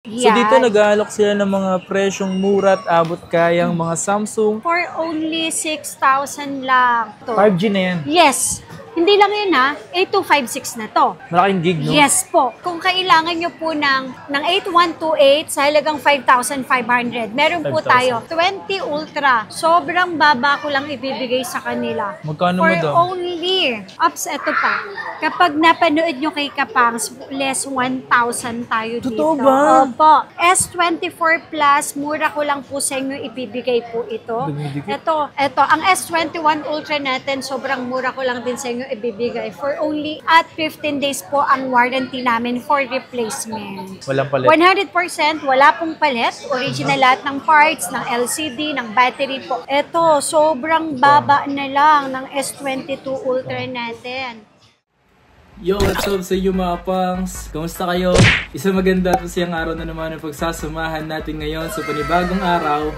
So dito nag-aalok sila ng mga presyong mura at abot kayang mga Samsung. For only 6,000 lang. 5G na yan. Yes. Hindi lang yun ha, 8256 na to. Malaking gig, no? Yes po. Kung kailangan nyo po ng 8128 sa halagang 5,500, meron po 5,000. tayo 20 Ultra. Sobrang baba ko lang ibibigay sa kanila. Magkano mo daw? For only, ups, eto pa. Kapag napanood nyo kay Kapangs, less 1,000 tayo dito. Totoo ba? Opo. S24 Plus, mura ko lang po sa inyo ibibigay po ito. Ito, ang S21 Ultra natin, sobrang mura ko lang din sa inyo ibibigay for only at 15 days po ang warranty namin for replacement. Walang palit? 100% wala pong palit. Original lahat ng parts, ng LCD, ng battery po. Ito, sobrang baba na lang ng S22 Ultra natin. Yo, what's up sa inyo mga pangs? Kamusta kayo? Isang maganda at masayang araw na naman ang pagsasamahan natin ngayon sa panibagong araw,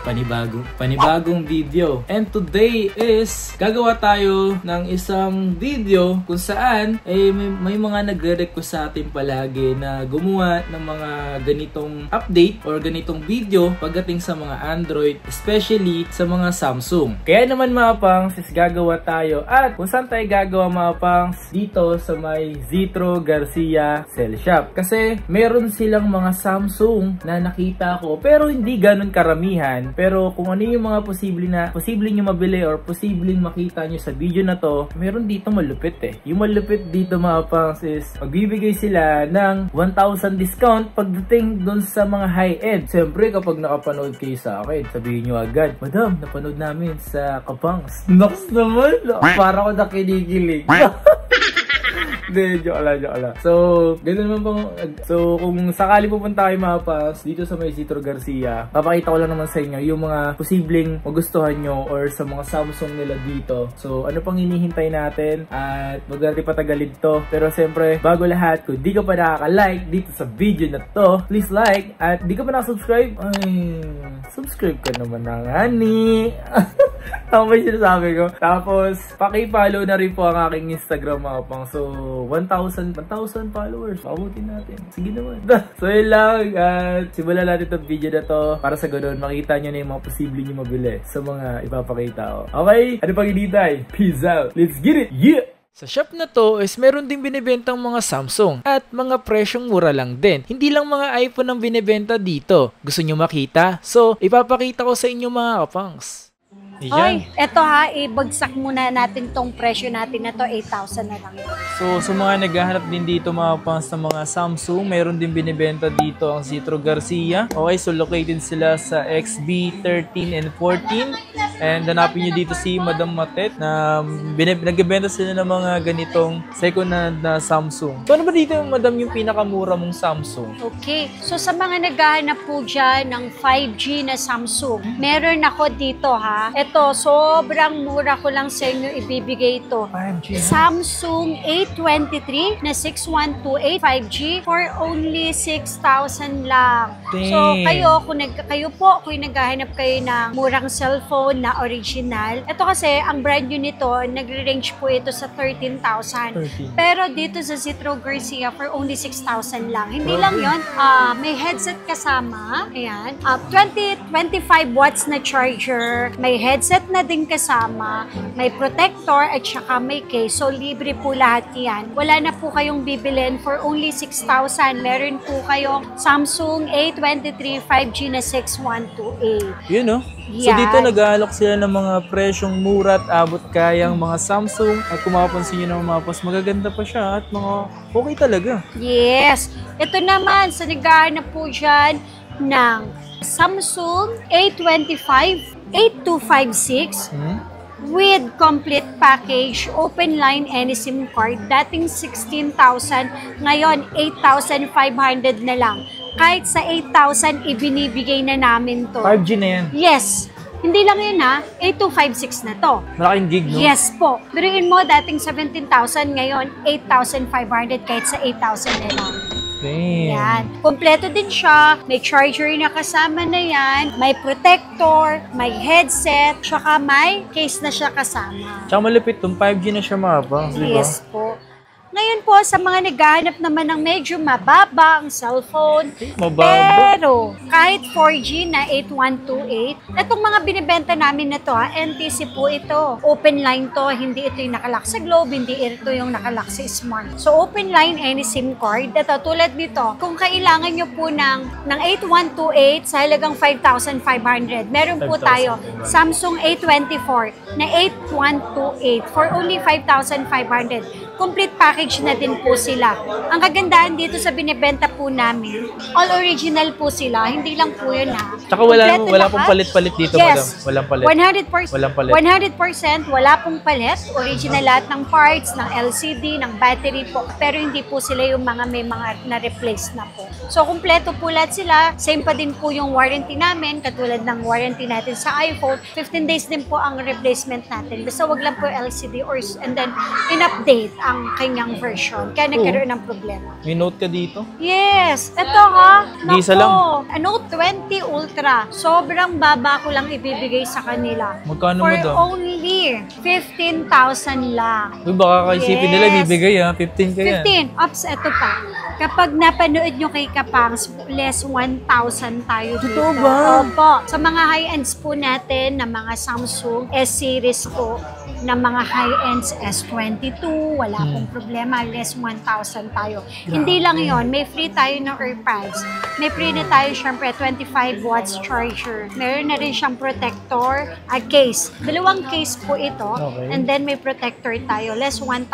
panibagong video. And today is gagawa tayo ng isang video kung saan may mga nagre-request sa atin palagi na gumawa ng mga ganitong update or ganitong video pagdating sa mga Android, especially sa mga Samsung. Kaya naman mga pangs is gagawa tayo at kung saan tayo gagawa mga pangs dito sa may Zitro Garcia Cell Shop. Kasi meron silang mga Samsung na nakita ko pero hindi ganun karamihan. Pero kung ano yung mga posible nyo mabili or posibleng makita nyo sa video na to, meron dito malupit eh. Yung malupit dito mga pangs is magbibigay sila ng 1,000 discount pagdating dun sa mga high-end. Siyempre kapag nakapanood kayo sa akin, sabihin nyo agad, Madam, napanood namin sa Kapangs. Nox naman! Para ko nakinikilig. Hindi, joke lang. So, ganoon naman po. So, kung sakali pupunta kayo mga paps dito sa may Zitro Garcia, papakita ko lang naman sa inyo yung mga posibleng magustuhan nyo or sa mga Samsung nila dito. So, ano pang hinihintay natin at wag natin patagalin to. Pero siyempre, bago lahat, kung di ka pa nakaka-like dito sa video na to, please like. At di ka pa nakasubscribe, subscribe ka naman na nga ni. Tama ba yung sinasabi ko? Tapos, paki-follow na rin po ang aking Instagram mga pang. So, 1,000 followers. Pabutin natin. Sige naman. So, yun lang. At simulan natin itong video na to para sa ganoon makita nyo na yung mga posible nyo mabili sa mga ipapakita ko. Okay? Ano pang hinihintay? Peace out. Let's get it. Yeah! Sa shop na to is meron din binibentang mga Samsung at mga presyong mura lang din. Hindi lang mga iPhone ang binibenta dito. Gusto nyo makita? So, ipapakita ko sa inyo mga kapangs. Hoy, eto ha, ibagsak muna natin tong presyo natin na to, 8,000 na lang. So, sa mga naghahanap din dito mga pangs ng mga Samsung, mayroon din binibenta dito ang Zitro Garcia. Okay, so located sila sa XB 13 and 14. And hanapin nyo dito si Madam Matet na nagbebenta sila ng mga ganitong second hand na Samsung. So, ano ba dito Madam yung pinakamura mong Samsung? Okay, so sa mga naghahanap po dyan ng 5G na Samsung, meron ako dito ha. Ito, sobrang mura ko lang sa inyo ibibigay ito. 5G, Samsung A23 na 6128 5G for only 6,000 lang. Dang. So, kayo po, kung naghahanap kayo ng murang cellphone na original, ito kasi, ang brand new nito, nagre-range po ito sa 13,000. Pero dito sa Zitro Garcia, for only 6,000 lang. Hindi lang yon, may headset kasama. Ayan. 25 watts na charger. May headset na din kasama. May protector at saka may case. So, libre po lahat yan. Wala na po kayong bibilin for only 6,000. Meron po kayong Samsung A23 5G na 6128. Yun no? So dito nag-aalok sila ng mga presyong mura at abot kayang mga Samsung. At kung mapapansin nyo naman mga pas, magaganda pa siya at mga okay talaga. Yes. Ito naman, sa naghahanap po dyan ng Samsung A25 8256 with complete package, open line, any SIM card. Dating 16,000, ngayon 8,500 na lang. Kahit sa 8,000, ibinibigay na namin to. 5G na yan? Yes. Hindi lang yun ha, 8256 na to. Malaking gig, no? Yes po. Biruin mo, dating 17,000, ngayon 8,500 kahit sa 8,000 na lang. Damn. Yan. Kompleto din siya. May charger na kasama na yan. May protector, may headset, tsaka may case na siya kasama. Tsaka malupit itong 5G na siya mga pangs, diba? Yes po. Ngayon ngayon po, sa mga naghahanap naman ng medyo mababa ang cellphone, Mababa. pero kahit 4G na 8128, itong mga binibenta namin na to, NTC po ito. Open line to, hindi ito yung nakalock sa Globe, hindi ito yung nakalock sa Smart. So open line, any SIM card. Ito, tulad nito, kung kailangan nyo po ng 8128 sa halagang 5,500, meron po tayo Samsung A24 na 8128 for only 5,500. Complete package na din po sila. Ang kagandahan dito sa binibenta po namin, all original po sila, hindi lang po yun ha. Tsaka wala pong palit-palit dito, yes, madam. Walang palit. 100%, Walang palit. 100% wala pong palit. Original lahat ng parts, ng LCD, ng battery po. Pero hindi po sila yung mga may mga na-replace na po. So, kumpleto po lahat sila. Same pa din po yung warranty namin, katulad ng warranty natin sa iPhone. 15 days din po ang replacement natin. Basta wag lang po LCD and then in-update ang kanyang version. Kaya nagkaroon ng problema. May note ka dito? Yes! Ito ha! Isa lang. Note 20 Ultra. Sobrang baba ko lang ibibigay sa kanila. Magkano For mo daw? only 15,000 lang. Uy, baka kaisipin nila bibigay 15 ka yan. 15. Ops, ito pa. Kapag napanood nyo kay Kapangs, less 1,000 tayo dito. Totoo ba? Opo. Sa mga high-ends po natin, na mga Samsung S-series po, na mga high-ends S22, wala pong problema, less 1,000 tayo. Hindi lang yon, may free tayo ng AirPods. May free na tayo, syempre, 25 watts charger. Meron na rin siyang protector, case. Dalawang case po ito, and then may protector tayo. Less 1,000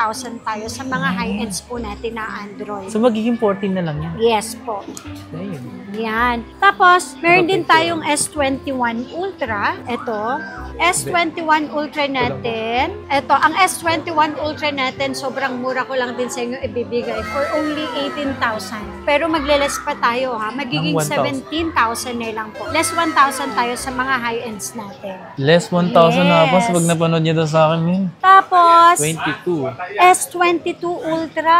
tayo sa mga high-ends po natin na Android. So, magiging 14 na lang yan. Yes po. Ayun. Yan. Tapos, meron din tayong S21 Ultra. Ito. S21 Ultra natin. Ito, ang S21 Ultra natin, sobrang mura ko lang din sa inyo ibibigay for only 18,000. Pero magleles pa tayo ha. Magiging 17,000 na lang po. Less 1,000 tayo sa mga high-ends natin. Less 1,000 na pa. So, pag napanood niyo daw sa akin yun. Tapos, 22. S22 Ultra.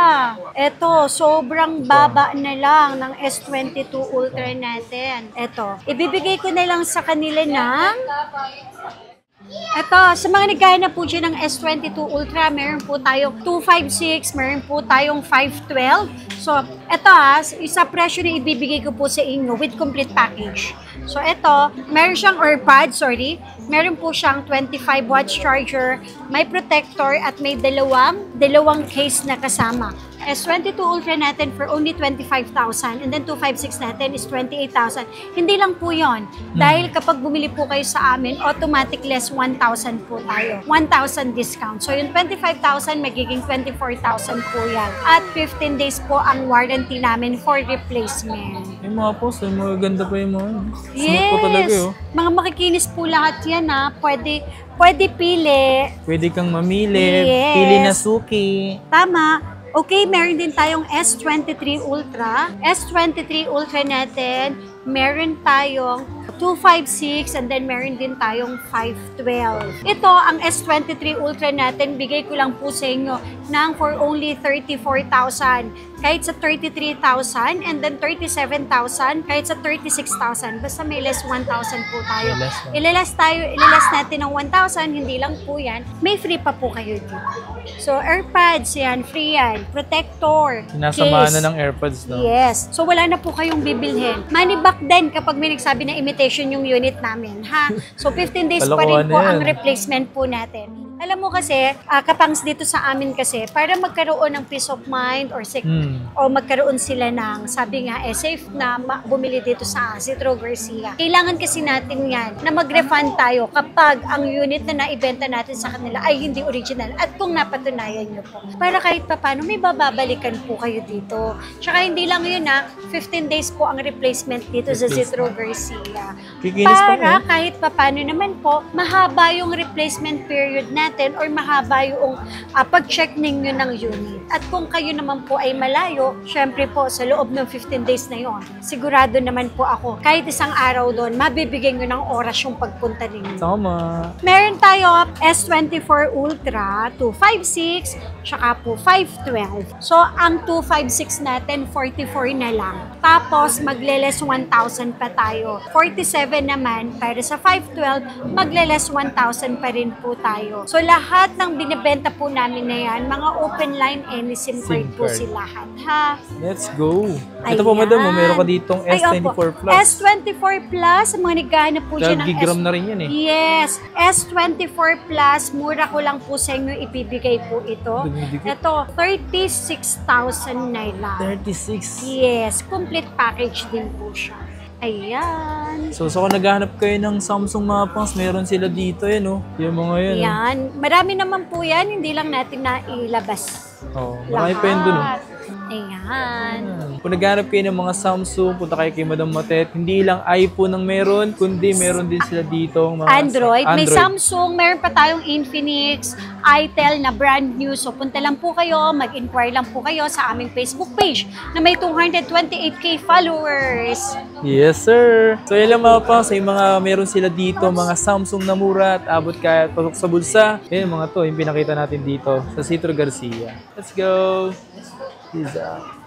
Ito, sobrang baba na lang ng S22 Ultra natin. Ito, ibibigay ko na lang sa kanila ng... Ito, sa mga naghahanap po dyan ng S22 Ultra, meron po tayong 256, meron po tayong 512. So, ito isa presyo na ibibigay ko po sa inyo with complete package. So, ito, meron siyang AirPods, meron po siyang 25 watts charger, may protector at may dalawang case na kasama. S22 Ultra natin for only 25,000 and then 256 natin is 28,000. Hindi lang po yon. Dahil kapag bumili po kayo sa amin, automatic less 1,000 po tayo. 1,000 discount. So yung 25,000 magiging 24,000 po yan. At 15 days po ang warranty namin for replacement. Yung mga post, mga ganda pa yung mga. Yes! Po talaga, Mga makikinis po lahat yan Pwede pili. Pwede kang mamili. Yes. Pili na suki. Tama. Okay, meron din tayong S23 Ultra. S23 Ultra natin, meron tayong 256 and then meron din tayong 512. Ito, ang S23 Ultra natin, bigay ko lang po sa inyo ng for only 34,000. Kahit sa 33,000 and then 37,000, kahit sa 36,000. Basta may less 1,000 po tayo. Ilalas natin ng 1,000, hindi lang po yan. May free pa po kayo dito. So, AirPods yan, free yan. Protector, Sinasamahan case. na ng AirPods, no? Yes. So, wala na po kayong bibilhin. Money back din kapag may nagsabi na imitation yung unit namin, ha? So, 15 days pa rin po ang replacement po natin. Alam mo kasi, Kapangs dito sa amin kasi, para magkaroon ng peace of mind or magkaroon sila ng, sabi nga, safe na bumili dito sa Citro Garcia. Kailangan kasi natin yan na mag-refund tayo kapag ang unit na naibenta natin sa kanila ay hindi original at kung napatunayan nyo po. Para kahit papano, may bababalikan po kayo dito. Tsaka hindi lang yun 15 days po ang replacement dito sa Citro Garcia. Para kahit papano naman po, mahaba yung replacement period natin or mahaba yung pag-check ninyo ng unit. At kung kayo naman po ay malayo, syempre po sa loob ng 15 days na yon, sigurado naman po ako, kahit isang araw doon, mabibigyan nyo ng oras yung pagpunta ninyo. Tama. Meron tayo S24 Ultra, 256, tsaka po 512. So, ang 256 natin, 44 na lang. Tapos, magleles 1,000 pa tayo. 47 naman, para sa 512, magleles 1,000 pa rin po tayo. So, So lahat ng binibenta po namin na yan, mga open line any SIM card SIM po card. sila lahat, ha? Let's go. Ito po, madam, meron ka ditong Ay, S24 opo. Plus. S24 Plus, mga naghahanap po siya 12 ng gigram na rin yan eh. Yes, S24 Plus, mura ko lang po sa inyo ibibigay po ito. Dumidikit. Ito, 36,000 na lang. 36. Yes, complete package din po siya. Ayan. So kung naghahanap kayo ng Samsung mga pangs, meron sila dito yan, oh. Yung mga yan. Oh. Yan. Marami naman po yan, hindi lang natin nailabas. Oh, marami pa yun dun, oh. Ayan. Kung naghanap kayo ng mga Samsung, punta kayo kay Madam Matet, hindi lang iPhone ang meron, kundi meron din sila dito mga Android. May Samsung, meron pa tayong Infinix, Itel na brand new. So punta lang po kayo, mag-inquire lang po kayo sa aming Facebook page na may 228k followers. Yes, sir. So yun lang mga pangs, yung mga meron sila dito, mga Samsung na mura at abot kahit pasok sa bulsa. Yan mga to, yung pinakita natin dito sa Citro Garcia. Let's go! Peace out.